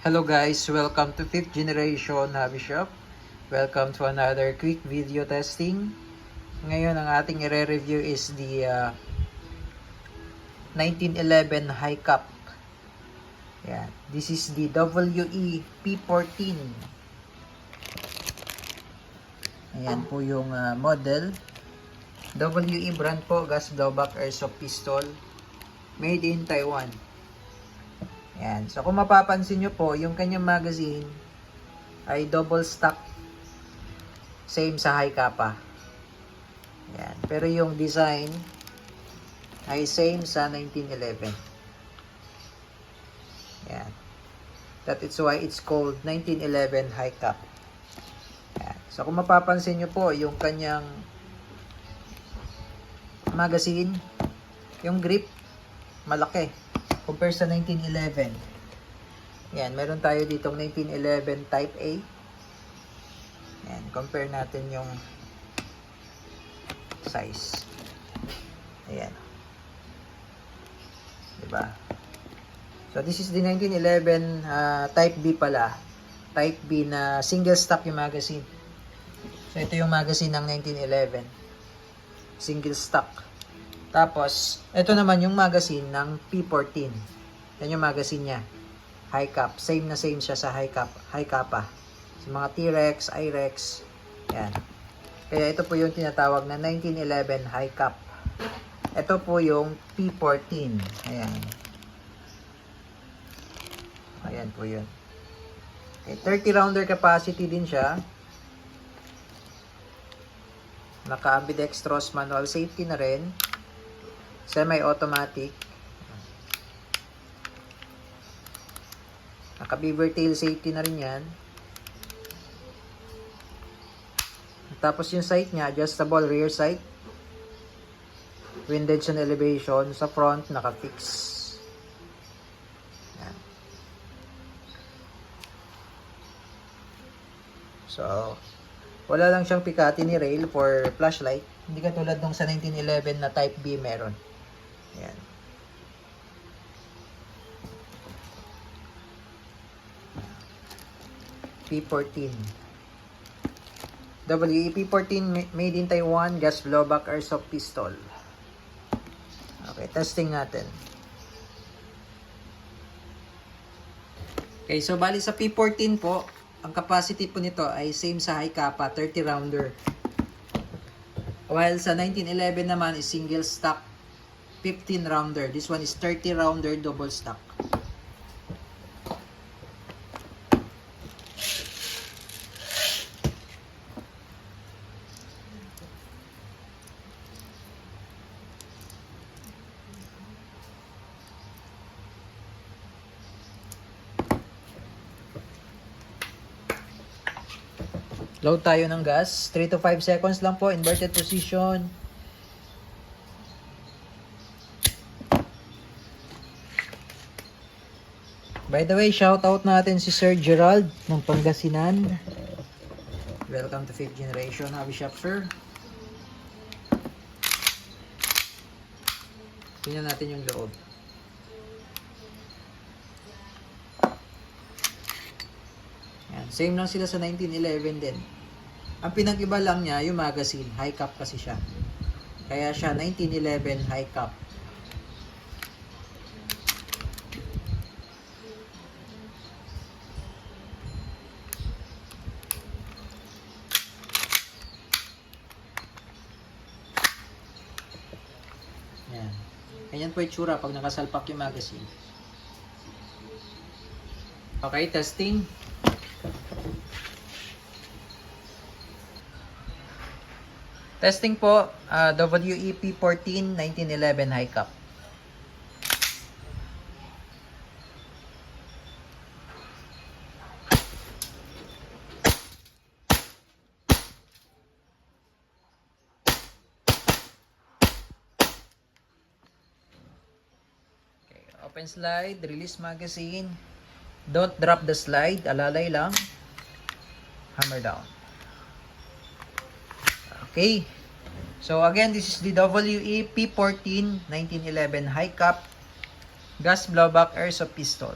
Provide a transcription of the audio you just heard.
Hello guys, welcome to 5th generation hobby shop. Welcome to another quick video testing. Ngayon ang ating i-review is the 1911 high cap. Yan. This is the WE P14. Ayan po yung model. WE brand po, gas blowback airsoft pistol. Made in Taiwan. Yan. So, kung mapapansin nyo po, yung kanyang magazine ay double stock. Same sa high kappa. Yan. Pero yung design ay same sa 1911. Yan. That is why it's called 1911 high cap. Yan. So, kung mapapansin nyo po, yung kanyang magazine, yung grip, malaki. Compare sa 1911. Yan, meron tayo ditong 1911 Type A. Yan, compare natin yung size. Ayan. Diba? So, this is the 1911 Type B pala. Type B na single stock yung magazine. So, ito yung magazine ng 1911. Single stock. Tapos, ito naman yung magazine ng P14. Yan yung magazine niya. High cap. Same na same siya sa high cap. High kappa. Sa mga T-Rex, I-Rex. Yan. Kaya ito po yung tinatawag na 1911 high cap. Ito po yung P14. Ayan. Ayan po yun. Okay, 30 rounder capacity din siya. Naka-ambidextrous manual safety na rin. Semi-automatic. Naka-beaver tail safety na rin yan. Tapos yung sight niya, adjustable rear sight. Windage and elevation. Sa front, naka-fix. Yan. So, wala lang siyang Picatinny ni rail for flashlight. Hindi katulad nung sa 1911 na Type B meron. Ayan. P14. WE-P14 made in Taiwan, gas blowback airsoft pistol. Okay, testing natin. Okay, so bali sa P14 po, ang capacity po nito ay same sa high kappa, 30 rounder. While sa 1911 naman is single stock, 15 rounder. This one is 30 rounder double stock. Load tayo ng gas. 3 to 5 seconds lang po. Inverted position. By the way, shout out natin si Sir Gerald ng Pangasinan. Welcome to 5th generation hobby shop, sir. Tingnan natin yung loob. Yan, same lang sila sa 1911 din. Ang pinag-iba lang niya, yung magazine, high cap kasi siya. Kaya siya 1911 high cap. Yan. Ganyan po yung tsura pag nakasalpak yung magazine. Okay, testing. Testing po, WE-P14 1911 high cap. Okay, open slide, release magazine. Don't drop the slide, alalay lang. Hammer down. Okay. So again, this is the WE P14 1911 high cap gas blowback airsoft pistol.